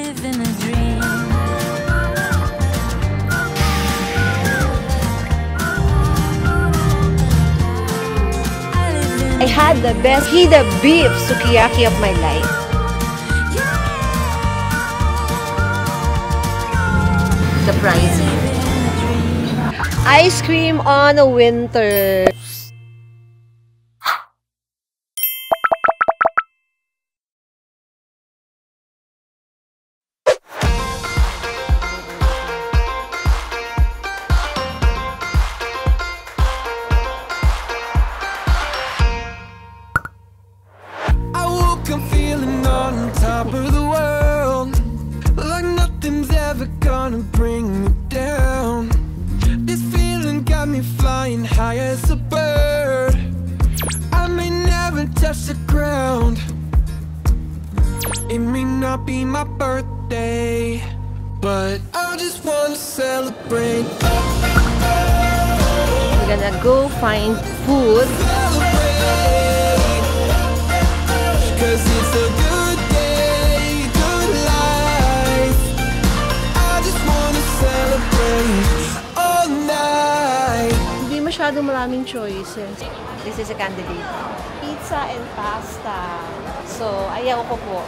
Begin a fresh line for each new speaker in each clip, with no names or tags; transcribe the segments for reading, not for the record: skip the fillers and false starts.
live in a dream.
I had the best Hida beef sukiyaki of my life. The pricing. Ice cream on a winter.
I'm feeling on top of the world, like nothing's ever gonna bring me down. This feeling got me flying high as a bird. I may never touch the ground. It may not be my birthday, but I just wanna celebrate.
We're gonna go find food.
Cause it's a good day, good life. I just wanna celebrate all night.
Hindi masyadong maraming choices. This is a candidate. Pizza and pasta. So, ayaw ko po.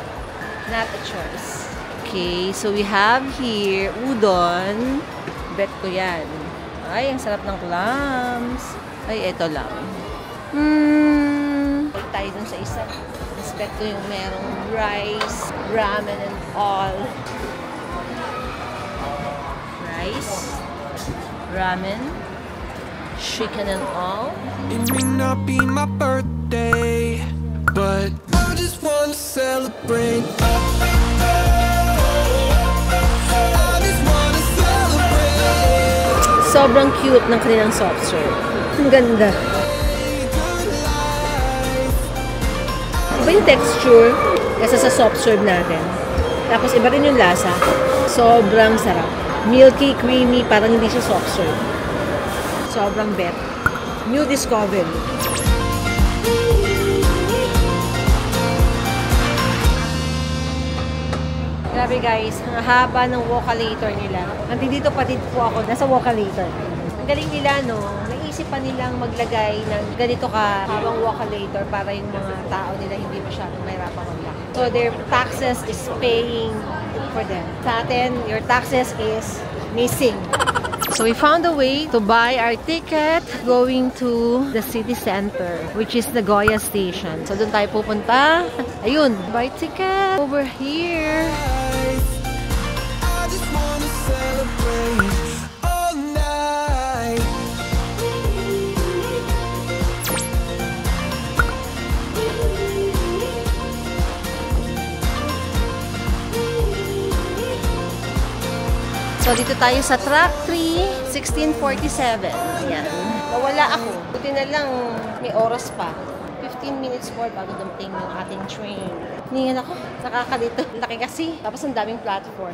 Not a choice. Okay, so we have here udon. Bet ko yan. Ay, ang sarap ng clams. Ay, eto lang. Balik tayo dun sa isa. Expect ko yung merong rice, ramen and all. Rice, ramen, chicken and all.
It may not be my birthday, but I just wanna celebrate. I just wanna celebrate.
Sobrang cute ng kanilang soft serve. Ang ganda. Iba yung texture kasi sa soft serve natin. Tapos iba rin yung lasa. Sobrang sarap. Milky, creamy, parang hindi siya soft serve. Sobrang bet. New discovery. Grabe guys, ang haba ng Wokalator nila. Nandito pa din po ako, nasa Wokalator. Ang galing nila, no? Naisip pa nilang maglagay ng ganito ka habang Wokalator para yung mga tao nila hindi masyadong mahirapang maglaki. So their taxes is paying for them. Sa atin, your taxes is missing. So we found a way to buy our ticket going to the city center, which is Nagoya Station. So doon tayo pupunta. Ayun, buy ticket over here.
I just wanna celebrate all night.
So, dito tayo sa track 3, 1647. Yan. Nawala ako. Buti na lang, may oras pa. 15 minutes more bago dumating yung ating train. Hiningan ako. Nakakalito. Laki kasi. Tapos ang daming platform.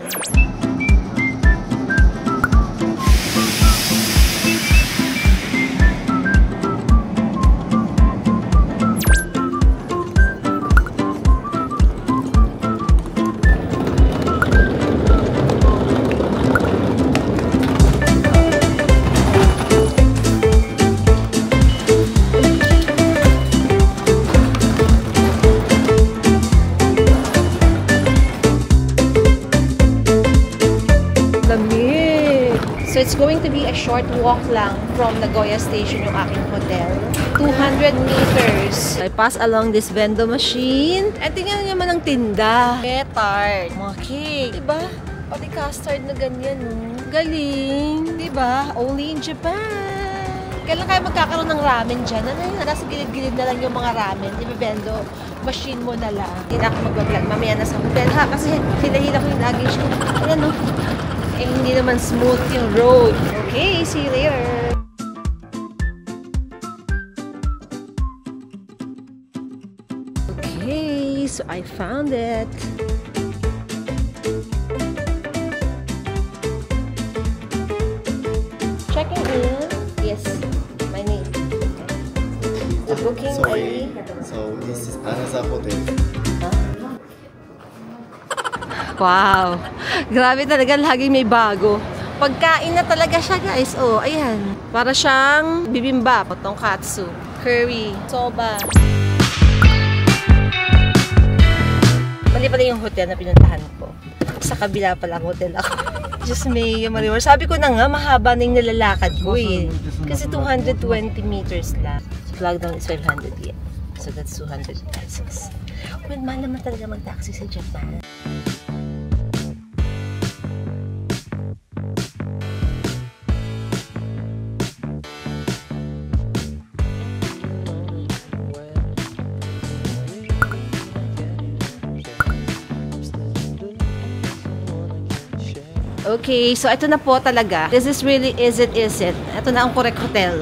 So, it's going to be a short walk lang from Nagoya Station yung aking hotel. 200 meters. I pass along this vendor machine. At tingnan naman ang tinda. Petard. Mga cake. Diba? Pati custard na ganyan, no? Galing. Diba? Only in Japan. Kailan kayo magkakaroon ng ramen dyan? Ano yun? Nasa gilid-gilid na lang yung mga ramen. Diba, vendor? Machine mo na lang. Hindi na ako mag-vlog. Mamaya na sa hotel, ha? Kasi hila-hila ko yung luggage ko. Ayan, no? Eh, hindi naman smooth yung road. Okay, see you later. Okay, so I found it. Checking in. Yes, my name. The booking ID.
So this is another hotel.
Wow! Grabe talaga, laging may bago. Pagkain na talaga siya, guys. Oh, ayan. Para siyang bibimbap, tonkatsu, curry, soba. Mali pala yung hotel na pinuntahan ko. Sa kabila pala ang hotel ako. Just may mariwar. Sabi ko na nga, mahaba na yung nalalakad ko eh. Kasi 220 meters lang. Flag down is 500 yen. So that's 200 pesos. Well, mahal naman talaga mag-taxi sa Japan. Okay, so ito na po talaga. This is really is it. Ito na ang correct hotel.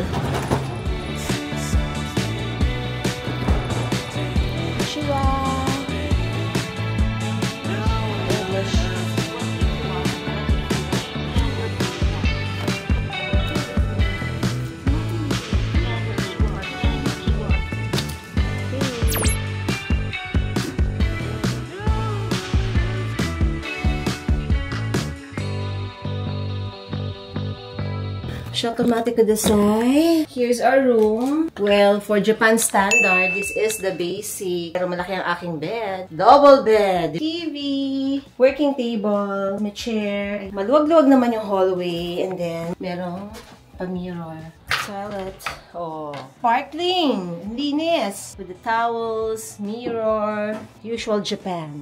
Automatic kudasai. Here's our room. Well, for Japan standard, this is the basic. Pero malaki ang aking bed. Double bed. TV. Working table. May chair. Maluwag-luwag naman yung hallway. And then, merong pa-mirror. Toilet. Oh. Sparkling. Linis. With the towels, mirror. Usual Japan.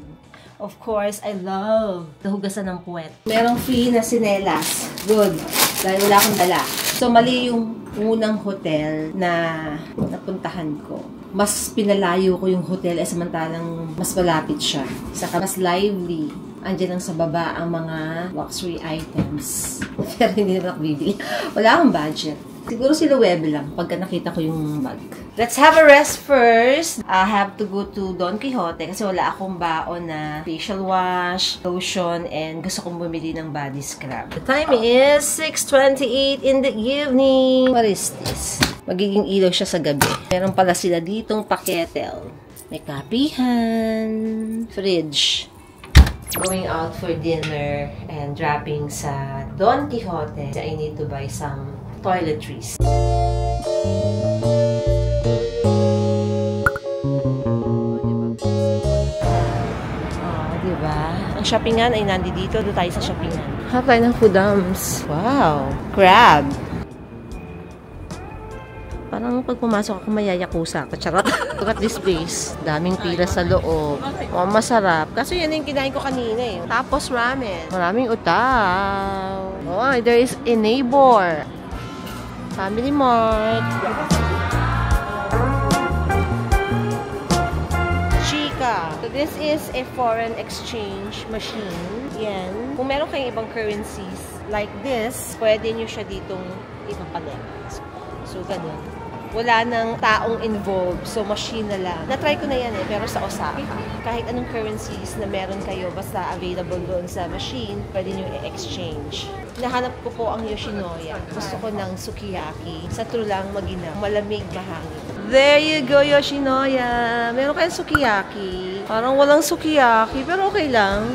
Of course, I love hugasan ng puwet. Merong free na sinelas. Good. Dahil wala akong dala. So, mali yung unang hotel na napuntahan ko. Mas pinalayo ko yung hotel samantalang mas malapit siya. Saka mas lively. Andiyan lang sa baba ang mga luxury items. Pero hindi naman ako bibili. Wala akong budget. Siguro sila web lang pagka nakita ko yung bag. Let's have a rest first. I have to go to Don Quijote kasi wala akong baon na facial wash, lotion, and gusto kong bumili ng body scrub. The time is 6:28 in the evening. What is this? Magiging ilaw siya sa gabi. Meron pala sila ditong paketel. May kapihan, fridge. Going out for dinner and dropping sa Don Quijote. I need to buy some toiletries. Diba? Ang shoppingan ay nandito. Doon tayo sa shoppingan. Hanap tayo ng foodums. Wow! Crab! Parang pag pumasok ako mayayakusa. Charot. Look at this place. Daming pila sa loob. Oh, masarap. Kaso yan yung kinain ko kanina eh. Tapos ramen. Maraming utaw. Oh, there is a neighbor. Family Mart. Chica. So this is a foreign exchange machine. Yan. Kung meron kayong ibang currencies like this, pwede nyo siya ditong ipapalit. So, ganun. Wala nang taong involved. So, machine na lang. Na-try ko na yan eh, pero sa Osaka. Kahit anong currencies na meron kayo, basta available doon sa machine, pwede nyo i-exchange. Nahanap ko po ang Yoshinoya. Gusto ko ng sukiyaki. Sa true lang, maginaw. Malamig, mahangin. There you go, Yoshinoya. Meron kayong sukiyaki. Parang walang sukiyaki, pero okay lang.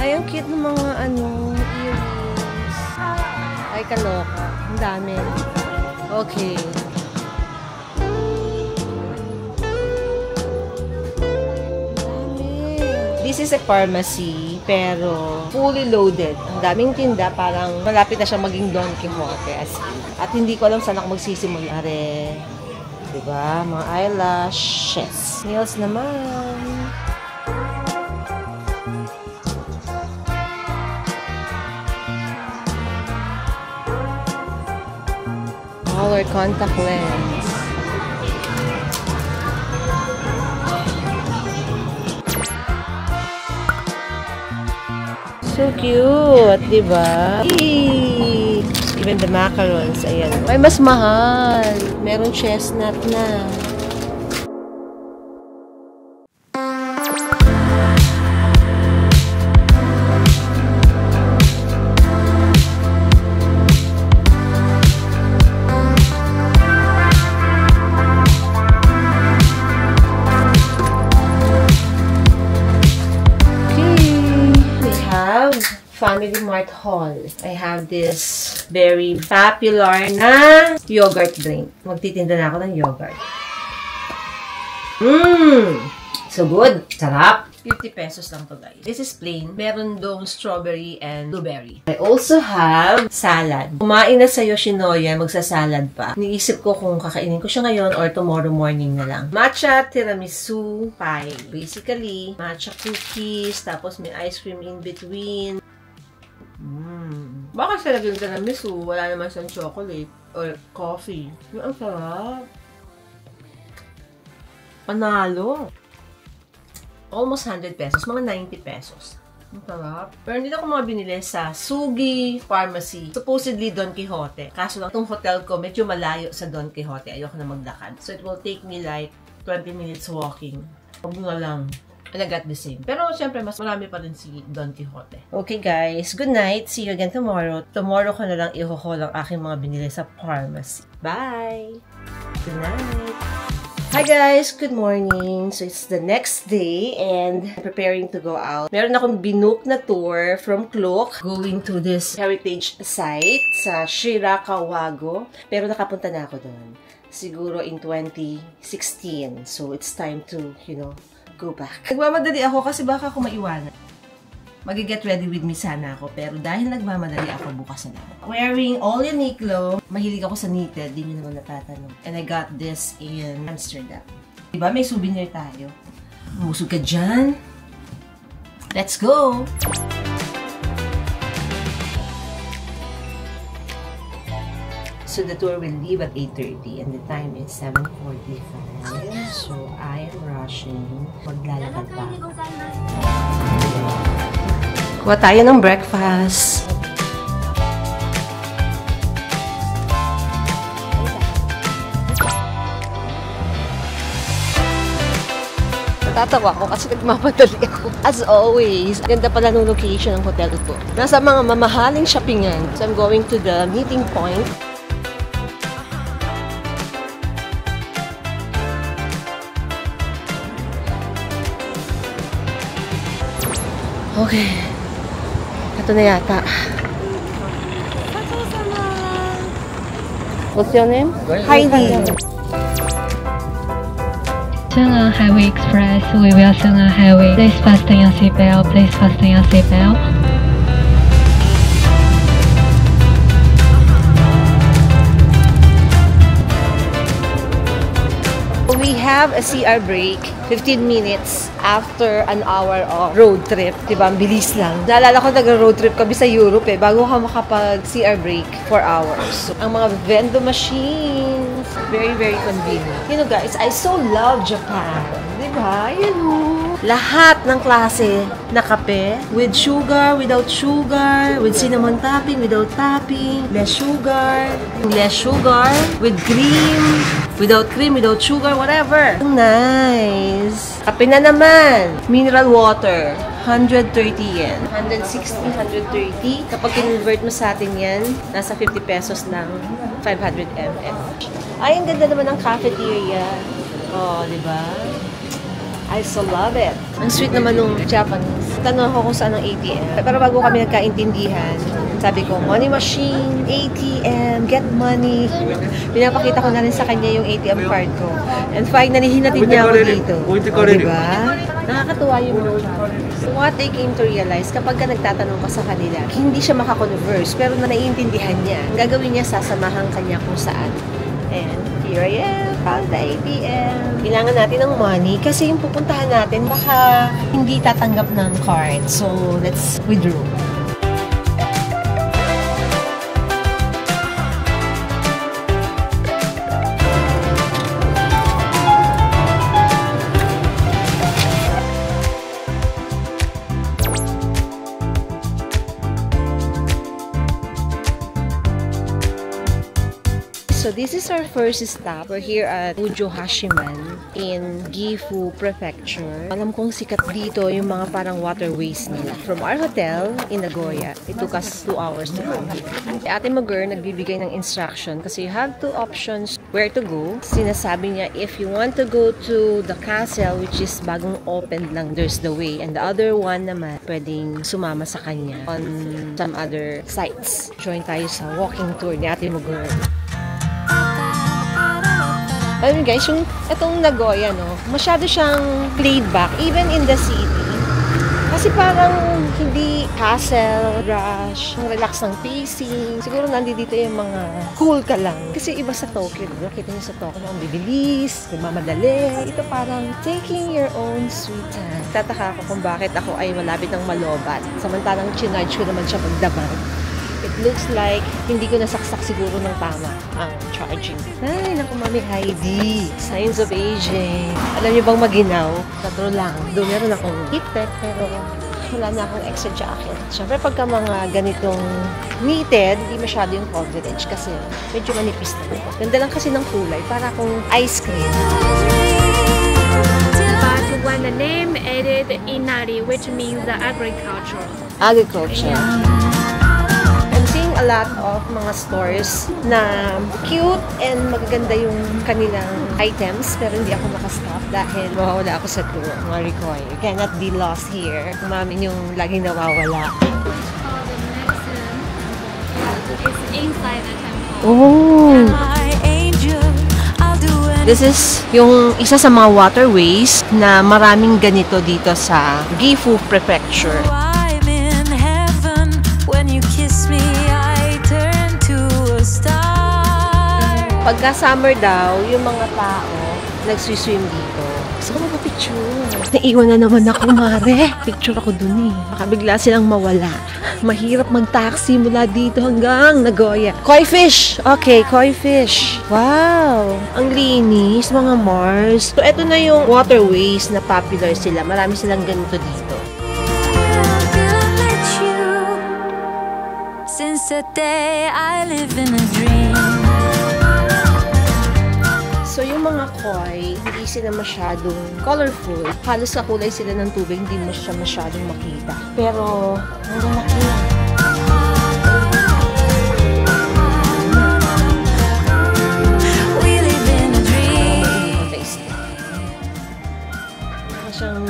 Ay, ang cute ng mga earrings. Ay, kaloka. Ang dami. Okay. This is a pharmacy, pero fully loaded. Ang daming tinda, parang malapit na siya maging Don Quijote. At hindi ko alam saan ako magsisimula. Are, diba? Mga eyelashes. Nails naman. Color contact lens. So cute, diba? Eee! Even the macarons, ayan. Ay, mas mahal. Meron chestnut na. Family Mart haul. I have this very popular na yogurt drink. Magtitinda na ako ng yogurt. So good. Sarap. 50 pesos lang to, guys. This is plain. Meron dong strawberry and blueberry. I also have salad. Kumain na sa Yoshinoya, magsasalad pa. Niisip ko kung kakainin ko siya ngayon or tomorrow morning na lang. Matcha tiramisu pie. Basically, matcha cookies, tapos may ice cream in between. Baka siya lagyan tiramisu, wala naman siyang chocolate or coffee. Ang sarap. Panalo. Almost 100 pesos. Mga 90 pesos. Ang sarap. Pero hindi ako mga binili sa Sugi Pharmacy. Supposedly Don Quijote. Kaso lang, itong hotel ko medyo malayo sa Don Quijote. Ayoko na magdakad. So it will take me like 20 minutes walking. Huwag nga lang. And I got the same. Pero, syempre, mas marami pa rin si Don Quijote. Okay, guys. Good night. See you again tomorrow. Tomorrow ko na lang i-haul ang aking mga binili sa pharmacy. Bye! Good night! Hi, guys! Good morning! So, it's the next day and I'm preparing to go out. Meron akong binook na tour from Klook going to this heritage site sa Shirakawago. Pero nakapunta na ako doon. Siguro in 2016. So, it's time to, you know, go back. Nagmamadali ako kasi baka ako maiwanan. Mag-get ready with me sana ako. Pero dahil nagmamadali ako, bukas na lang. Wearing all Uniqlo. Mahilig ako sa knitted. Di nyo naman natatanong. And I got this in Amsterdam. Diba? May souvenir tayo. Musog ka dyan. Let's go! So the tour will leave at 8:30 and the time is 7:45. So I am rushing. Maglalakad pa. Kuha tayo ng breakfast. Natatawa ko kasi nagmamadali ako. As always, ganda pala ng location ng hotel ito. Nasa mga mamahaling shoppingan. So I'm going to the meeting point. Okay. Ito na yata. What's your name? Heidi.
Shanghai Highway Express, we will Shanghai Highway. Please fasten your seatbelt. Please fasten your seatbelt.
We have a CR break, 15 minutes after an hour of road trip. Diba? Ang bilis lang. Naalala ko nag-road trip kami sa Europe bago ka makapag-CR break 4 hours. So, ang mga vending machines, very, very convenient. You know guys, I so love Japan. Diba? You know. Lahat ng klase na kape, with sugar, without sugar, with cinnamon topping, without topping, less sugar, with cream, without cream, without sugar, whatever. Nice. Kape na naman. Mineral water. 130 yen. 160, 130. Kapag convert mo sa atin yan, nasa 50 pesos lang. 500 ml. Ay, ang ganda naman ng cafeteria. Oh, di ba? I so love it. Ang sweet naman nung Japanese. Tanong ako kung saan ang ATM. Pero bago kami nagkaintindihan, sabi ko, money machine, ATM, get money. Pinapakita ko na rin sa kanya yung ATM card ko. And finally, hinatid niya ako dito. Diba? Nakakatuwa yung mga Japanese. So what they came to realize, kapag ka nagtatanong ka sa kanila, hindi siya makakonverse, pero naiintindihan niya. Ang gagawin niya, sasamahan kanya kung saan. And here I am, found the ATM. Kailangan natin ng money kasi yung pupuntahan natin baka hindi tatanggap ng card. So, let's withdraw. This is our first stop. We're here at Ujo Hashiman in Gifu Prefecture. Alam kong sikat dito yung mga parang waterways nila. From our hotel in Nagoya, it took us 2 hours to come here. Ate Magur nagbibigay ng instruction kasi you have 2 options where to go. Sinasabi niya, if you want to go to the castle, which is bagong opened lang, there's the way. And the other one naman, pwedeng sumama sa kanya on some other sites. Join tayo sa walking tour ni Ate Magur. Alam guys, yung itong Nagoya, no, masyado siyang laid back, even in the city. Kasi parang hindi hassle, rush, relax ng pacing. Siguro nandito yung mga cool ka lang. Kasi iba sa Tokyo, no? Kita niyo sa Tokyo, ang bibilis, mamadali. Ito parang taking your own sweet time. Tataka ako kung bakit ako ay malapit ng malobat. Samantalang chinarge ko naman siya pagdamag. It looks like hindi ko nasaksak siguro ng tama ang charging. Ay, naku, Mami Heidi. Signs of aging. Alam niyo bang maginaw? Tatro lang. Doon meron akong heat-tech, pero wala na akong extra jacket. Siyempre, pagka mga ganitong knitted, hindi masyado yung coverage kasi medyo manipis na. Ganda lang kasi ng kulay. Para akong ice cream.
But when the name added Inari, which means the agriculture.
Agriculture. A lot of mga stores na cute and magaganda yung kanilang items, pero hindi ako makastop dahil mawawala ako sa tour. Marikoy, you cannot be lost here. Umamin yung laging nawawala.
It's inside the temple.
Oh! This is yung isa sa mga waterways na maraming ganito dito sa Gifu Prefecture.
I'm in heaven when you kiss me.
Pagka summer daw, yung mga tao nagsiswim dito. Gusto ko magpa-picture. Naiwan na naman ako, Mare. Picture ako dun eh. Baka bigla silang mawala. Mahirap mag-taxi mula dito hanggang Nagoya. Koi fish! Okay, koi fish. Wow! Ang linis, mga Mars. So, eto na yung waterways na popular sila. Marami silang ganito dito.
Since that day, I live in a dream.
So, yung mga koi, hindi sila masyadong colorful. Halos sa kulay sila ng tubig, hindi mo siya masyadong makita. Pero, ang lalaki.
We live in a dream.
Ano siyang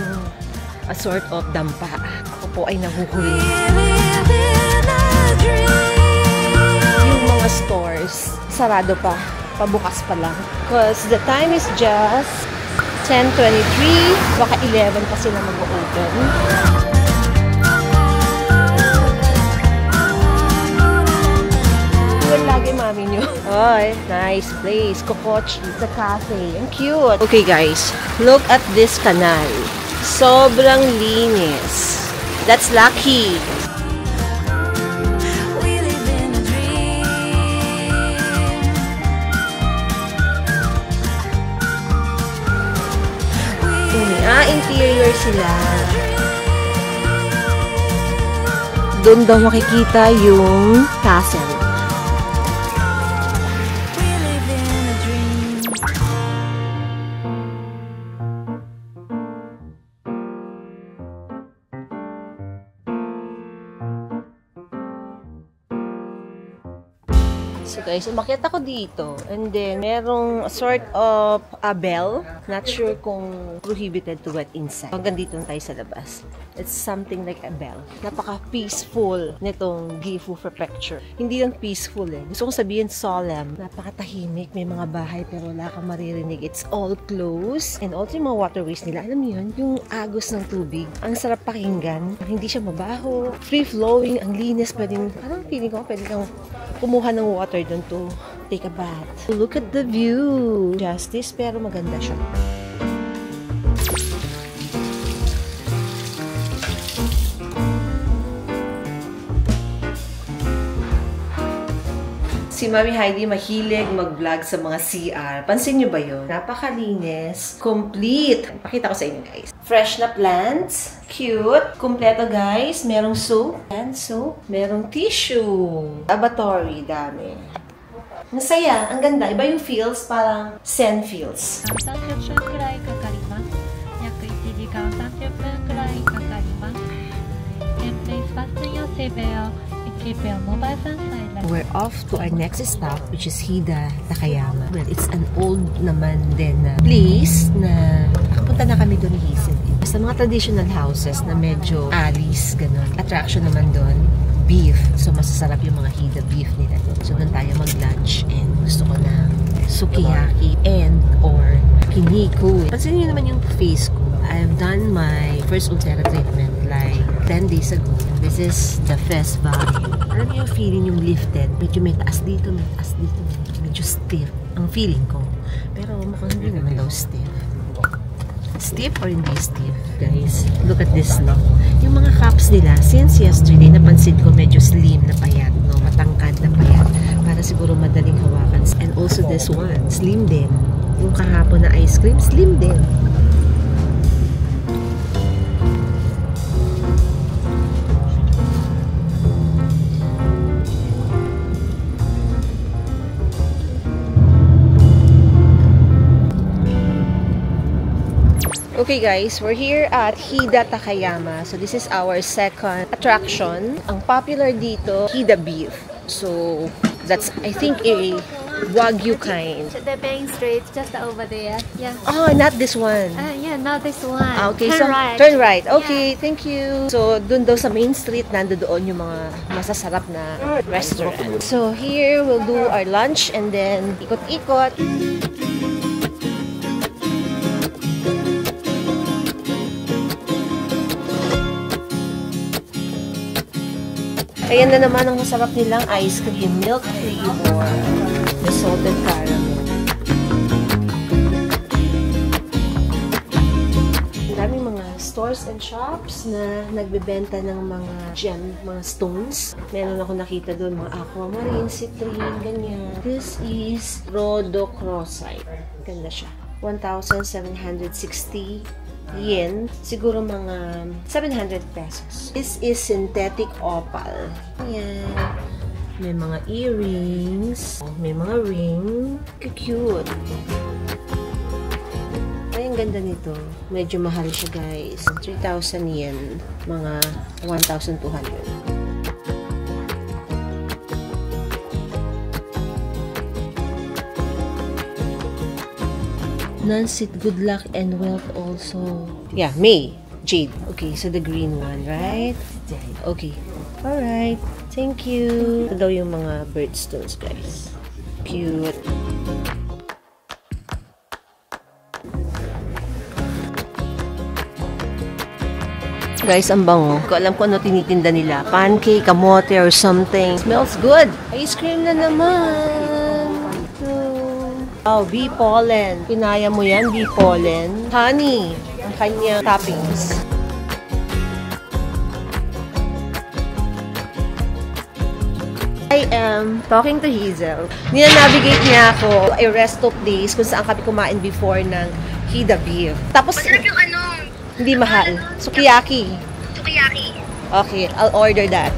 a sort of dampa. Ako po ay nahuhuli. Yung mga stores, sarado pa. Pabukas pa lang. Because the time is just 10:23. Baka 11 pa sila mag-open. Well, lagi mami nyo. Oy, nice place. Kokochi. It's a cafe. Ang cute. Okay guys, look at this canal. Sobrang linis. That's lucky. Interior sila. Doon daw makikita yung castle. So guys, umakyat ako dito and then merong sort of a bell. Not sure kung prohibited to wet inside. Hanggang dito tayo sa labas. It's something like a bell. Napaka-peaceful nitong Gifu Prefecture. Hindi lang peaceful eh. Gusto kong sabihin solemn. Napakatahimik. May mga bahay pero wala kang maririnig. It's all closed. And also yung mga waterways nila. Alam niyo yun? Yung agos ng tubig. Ang sarap pakinggan. Hindi siya mabaho. Free-flowing. Ang linis. Pwedeng, parang feeling ko, pwede kang kumuha ng water doon to take a bath. Look at the view. Justice, pero maganda siya. Si Mami Heidi mahilig mag-vlog sa mga CR. Pansin nyo ba yun? Napakalinis. Complete. Pakita ko sa inyo guys. Fresh na plants. Cute. Kompleto guys. Merong soap. And soap. Merong tissue. Lavatory. Dami. Masaya, ang ganda. Iba yung feels, parang Zen feels.
30分くらいかかります。約1時間30分くらいかかります。And please fasten your seatbelt and keep your mobile phone silent.
We're off to our next stop, which is Hida, Takayama. Well, it's an old naman din na place na nakapunta na kami doon recently. Sa mga traditional houses na medyo alleys, ganun. Attraction naman doon, beef. So, masasarap yung mga Hida beef nila doon. So, doon tayo mag-lunch and gusto ko ng sukiyaki and or kiniko. Pansinin nyo naman yung face ko. I've done my first Ulcera treatment like 10 days ago. This is the Fest Value. Alam niyo yung feeling yung lifted? Medyo may taas dito, may taas dito. Medyo stiff ang feeling ko. Pero mukhang hindi naman daw stiff. Stiff or hindi stiff? Guys, look at this, no? Yung mga cups nila, since yesterday, napansin ko medyo slim na payat, no? Matangkad na payat. Para siguro madaling hawakan. And also this one, slim din. Yung kahapon na ice cream, slim din. Okay guys, we're here at Hida Takayama. So this is our second attraction. Ang popular dito, Hida beef. So that's, I think, a Wagyu kind.
The main street just over there. Yeah.
Oh, not this one.
Yeah, not this one.
Okay,
turn
so
right.
turn right. Okay, thank you. So dun daw sa main street, nandoon yung mga masasarap na restaurant. So here, we'll do our lunch and then ikot-ikot. Ayan na naman ang masarap nilang ice cream, milk flavor, the salted caramel. Ang daming mga stores and shops na nagbebenta ng mga gem, mga stones. Meron ako nakita doon, mga aquamarine, citrine, ganyan. This is rhodochrosite. Ganda siya. 1,760 yen, siguro mga 700 pesos. This is synthetic opal. Ayan. May mga earrings. May mga ring. Cute. Ay, ang ganda nito. Medyo mahal siya, guys. 3,000 yen. Mga 1,200. Nansit, good luck and wealth also. Yeah, May. Jade. Okay, so the green one, right? Jade. Okay. Alright. Thank you. Ito daw yung mga birdstones, guys. Cute. Guys, ang bango. Ko alam ko ano tinitinda nila. Pancake, kamote, or something. Smells good. Ice cream na naman. Oh, bee pollen. Pinaya mo yan, bee pollen. Honey, ang kanyang toppings. I am talking to Hazel. Nina-navigate niya ako a resto place kung saan kami kumain before ng Hida beef. Tapos,
masarap yung ano?
Hindi mahal. Sukiyaki.
Sukiyaki.
Okay, I'll order that.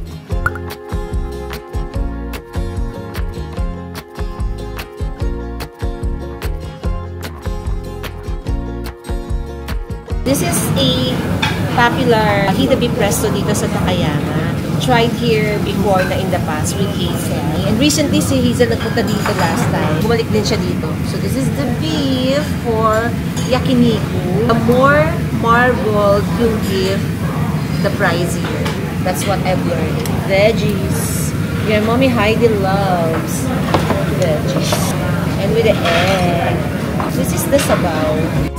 This is a popular Hida beef resto dito sa Takayama. Tried here before na in the past with Hazel. And recently si Hazel nagpunta dito last time. Bumalik din siya dito. So this is the beef for yakiniku. The more marbled yung beef, the pricier. That's what I've learned. Veggies. Your mommy Heidi loves veggies. And with the egg. This is the sabaw.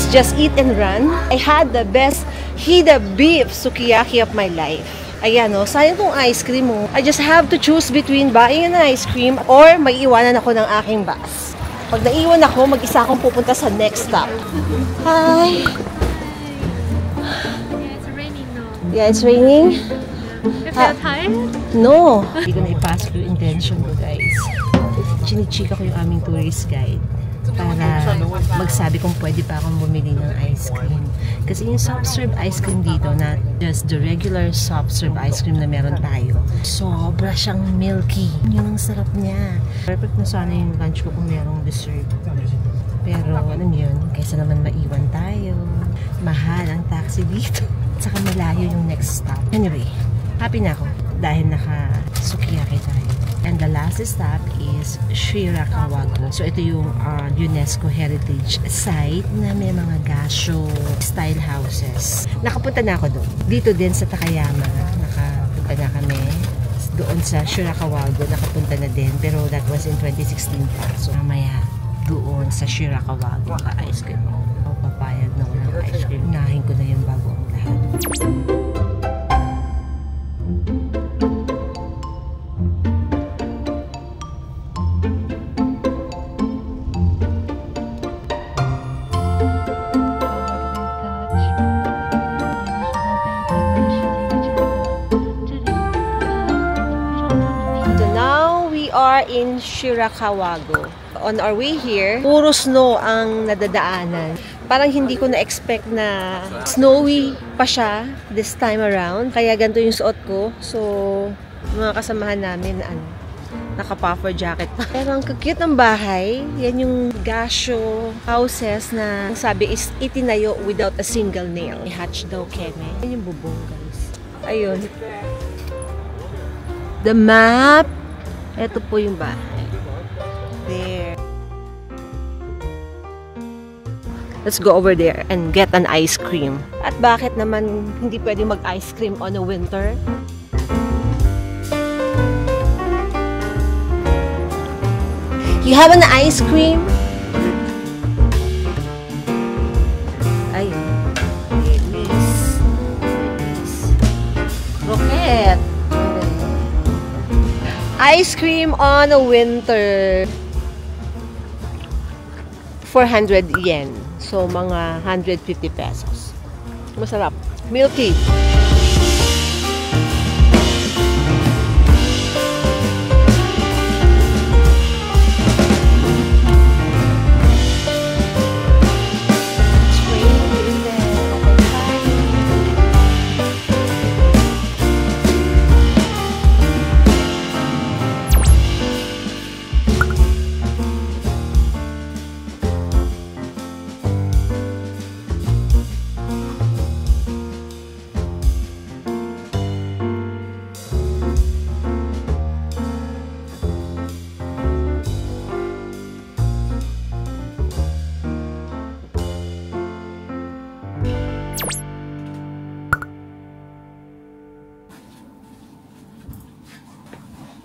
Just eat and run. I had the best Hida beef sukiyaki of my life. Ayan o, sayang tong ice cream mo. I just have to choose between buying an ice cream or maiiwanan ako ng aking bus. Pag naiwan ako, mag-isa akong pupunta sa next stop. Hi!
Yeah, it's raining now.
Yeah, it's raining.
You feel tired?
No. Hindi ko na i-pass through intention ko, guys. Chinichika ko yung aming tourist guide para magsabi kung pwede pa akong bumili ng ice cream. Kasi yung soft serve ice cream dito, not just the regular soft serve ice cream na meron tayo. Sobra siyang milky. Yun ang sarap niya. Perfect na sana yung lunch ko kung merong dessert. Pero ano yun, kaysa naman maiwan tayo. Mahal ang taxi dito. At saka malayo yung next stop. Anyway, happy na ako dahil naka-sukiyaki tayo. And the last stop is Shirakawago. So ito yung UNESCO Heritage Site na may mga gasho style houses. Nakapunta na ako doon. Dito din sa Takayama, nakapunta na kami. Doon sa Shirakawago, nakapunta na din. Pero that was in 2016 pa. So mamaya doon sa Shirakawago ka-ice cream. Papayag na ako ng ice cream. Unahin ko na yung bago ang lahat. In Shirakawago. On our way here, puro snow ang nadadaanan. Parang hindi ko na-expect na snowy pa siya this time around. Kaya ganito yung suot ko. So, mga kasamahan namin, naka-puffer jacket pa. Pero ang cute ng bahay, yan yung gasho houses na sabi is itinayo without a single nail. I-hatch daw keme. Yan yung bubong, guys. Ayun. The map. Ito po yung bahay. There. Let's go over there and get an ice cream. At bakit naman hindi pwedeng mag-ice cream on a winter? You have an ice cream? Ayun. Miss. Rocket. Ice cream on a winter. 400 yen. So, mga 150 pesos. Masarap. Milky.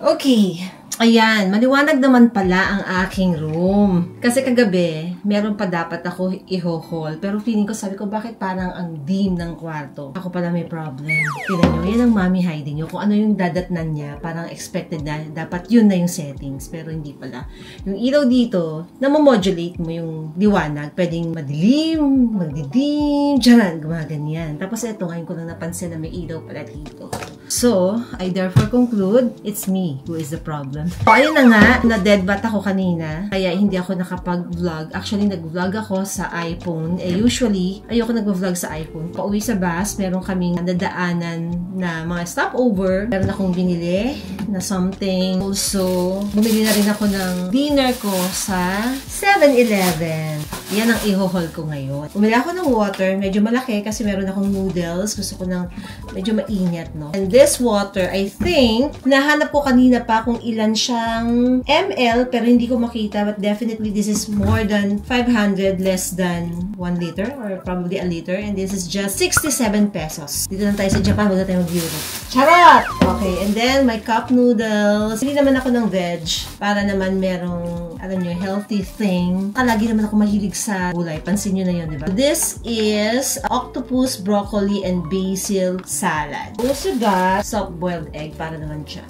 Okay. Ayan, maliwanag naman pala ang aking room. Kasi kagabi, meron pa dapat ako i-haul. Pero feeling ko, sabi ko, bakit parang ang dim ng kwarto? Ako pala may problem. Tignan nyo, yan ang mommy hiding nyo. Kung ano yung dadatnan niya, parang expected na, dapat yun na yung settings. Pero hindi pala. Yung ilaw dito, namomodulate mo yung liwanag. Pwedeng madilim, magdidim, dyan, gumaganyan. Tapos ito, ngayon ko lang napansin na may ilaw pala dito. So, I therefore conclude, it's me who is the problem. So, ayun na nga, na-deadbat ako kanina, kaya hindi ako nakapag-vlog. Actually, nag-vlog ako sa iPhone. Usually, ayoko nag-vlog sa iPhone. Pauwi sa bus, meron kaming nadaanan na mga stopover. Meron akong binili na something. Also, bumili na rin ako ng dinner ko sa 7-Eleven. Yan ang i-haul ko ngayon. Bumili ako ng water, medyo malaki kasi meron akong noodles. Gusto ko ng medyo mainit, no? And this water, I think, nahanap ko kanina pa kung ilan siyang ml, pero hindi ko makita. But definitely, this is more than 500, less than 1 liter, or probably a liter. And this is just 67 pesos. Dito na tayo sa Japan, wala tayong mag-euro. Charot! Okay, and then my cup noodles. Hindi naman ako ng veg, para naman merong, alam nyo, healthy thing. Lagi naman ako mahilig mahilig sa gulay. Pansin nyo na yun, diba? This is octopus, broccoli, and basil salad. Also got soft-boiled egg para naman dyan.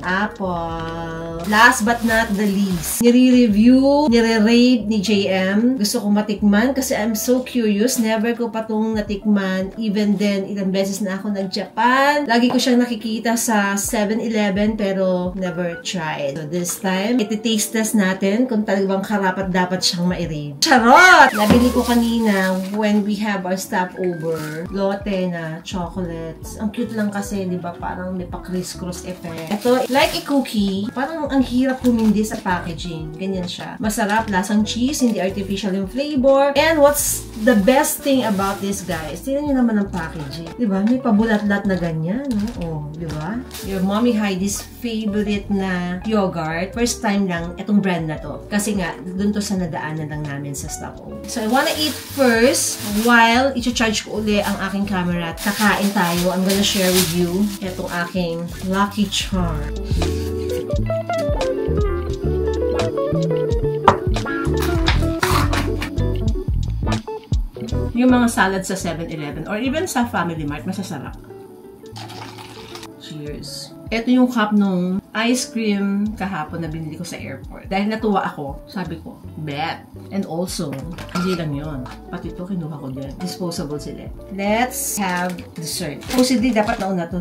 Apple. Last but not the least, nire-review, nire-rate ni JM. Gusto kong matikman kasi I'm so curious. Never ko pa itong natikman. Even then, ilang beses na ako nag-Japan. Lagi ko siyang nakikita sa 7-Eleven pero never tried. So this time, iti-taste test natin kung talagang karapat dapat siyang ma-rate. Charot! Nabili ko kanina when we have our stopover. Lotte na chocolates. Ang cute lang kasi, di ba? Parang may pa-criss-cross effect. Ito, like a cookie, parang ang hirap humindi sa packaging. Ganyan siya. Masarap, lasang cheese, hindi artificial yung flavor. And what's the best thing about this, guys? Tingnan nyo naman ang packaging. Diba? May pabulat-lat na ganyan, no? Oh, diba? Your Mommy Heidi's favorite na yogurt. First time lang itong brand na to. Kasi nga, dun to sa nadaanan lang namin sa stopover. So, I wanna eat first while i-charge ko uli ang aking camera at kakain tayo. I'm gonna share with you itong aking Lucky Charm. Yung mga salad sa 7-Eleven or even sa Family Mart, masasarap. Cheers! Ito yung cup nung ice cream kahapon na binili ko sa airport. Dahil natuwa ako, sabi ko, bet. And also, hindi lang yun. Pati ito, kinuha ko din. Disposable sila. Let's have dessert. Supposedly, dapat nauna ito.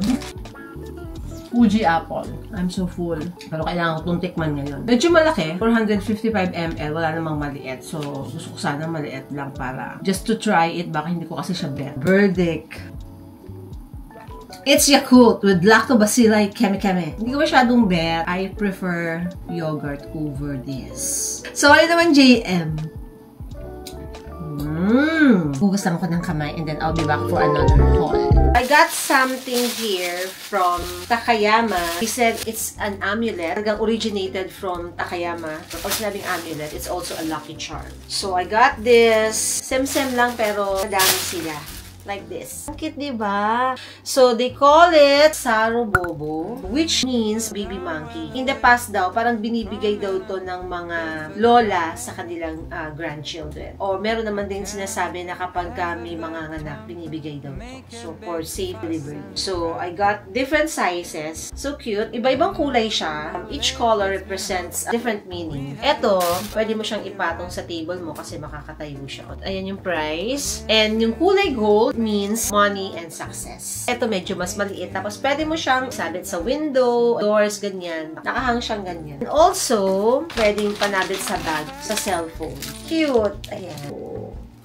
Fuji apple. I'm so full. Pero kailangan ko itong tikman ngayon. Medyo malaki. 455 ml. Wala namang maliit. So, gusto ko sana maliit lang para just to try it. Baka hindi ko kasi siya bet. Verdict. It's Yakult with Lactobacilli Keme-Keme. Hindi ko masyadong bet. I prefer yogurt over this. Sorry naman, JM. Hugas lang ako ng kamay and then I'll be back for another haul. I got something here from Takayama. He said it's an amulet. Talagang originated from Takayama. Pag sinabing amulet, it's also a lucky charm. So I got this. Sem-sem lang pero madami sila. Like this. Ang cute, diba? So, they call it Saro Bobo, which means baby monkey. In the past daw, parang binibigay daw to ng mga lola sa kanilang grandchildren. Or meron naman din sinasabi na kapag may mga anak, binibigay daw to. So, for safe delivery. So, I got different sizes. So cute. Iba-ibang kulay siya. Each color represents a different meaning. Ito, pwede mo siyang ipatong sa table mo kasi makakatayo siya. Ayan yung price. And yung kulay gold means money and success. Ito medyo mas maliit. Tapos pwede mo siyang sabit sa window, doors, ganyan. Nakahang siyang ganyan. And also, pwedeng panabit sa bag, sa cellphone. Cute! Ayan.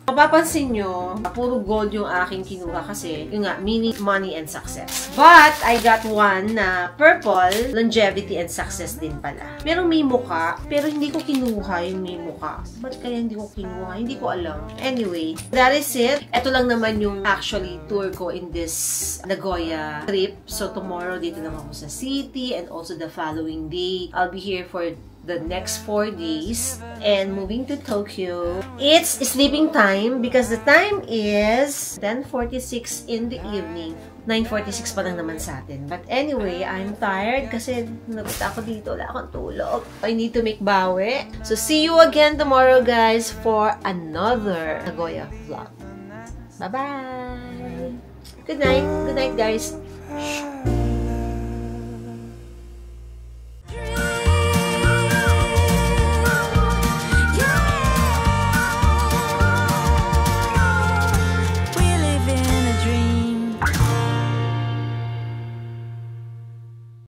Mapapansin nyo, puro gold yung aking kinuha kasi yung nga, meaning money and success. But, I got one na purple, longevity and success din pala. Merong may muka, pero hindi ko kinuha yung may muka. Ba't kaya hindi ko kinuha? Hindi ko alam. Anyway, that is it. Ito lang naman yung actually tour ko in this Nagoya trip. So, tomorrow dito lang ako sa city and also the following day, I'll be here for the next 4 days and moving to Tokyo. It's sleeping time because the time is 10:46 in the evening. 9:46 pa lang naman sa atin. But anyway, I'm tired kasi napunta ako dito. Wala akong tulog. I need to make bawi. So see you again tomorrow, guys, for another Nagoya vlog. Bye-bye! Good night. Good night, guys.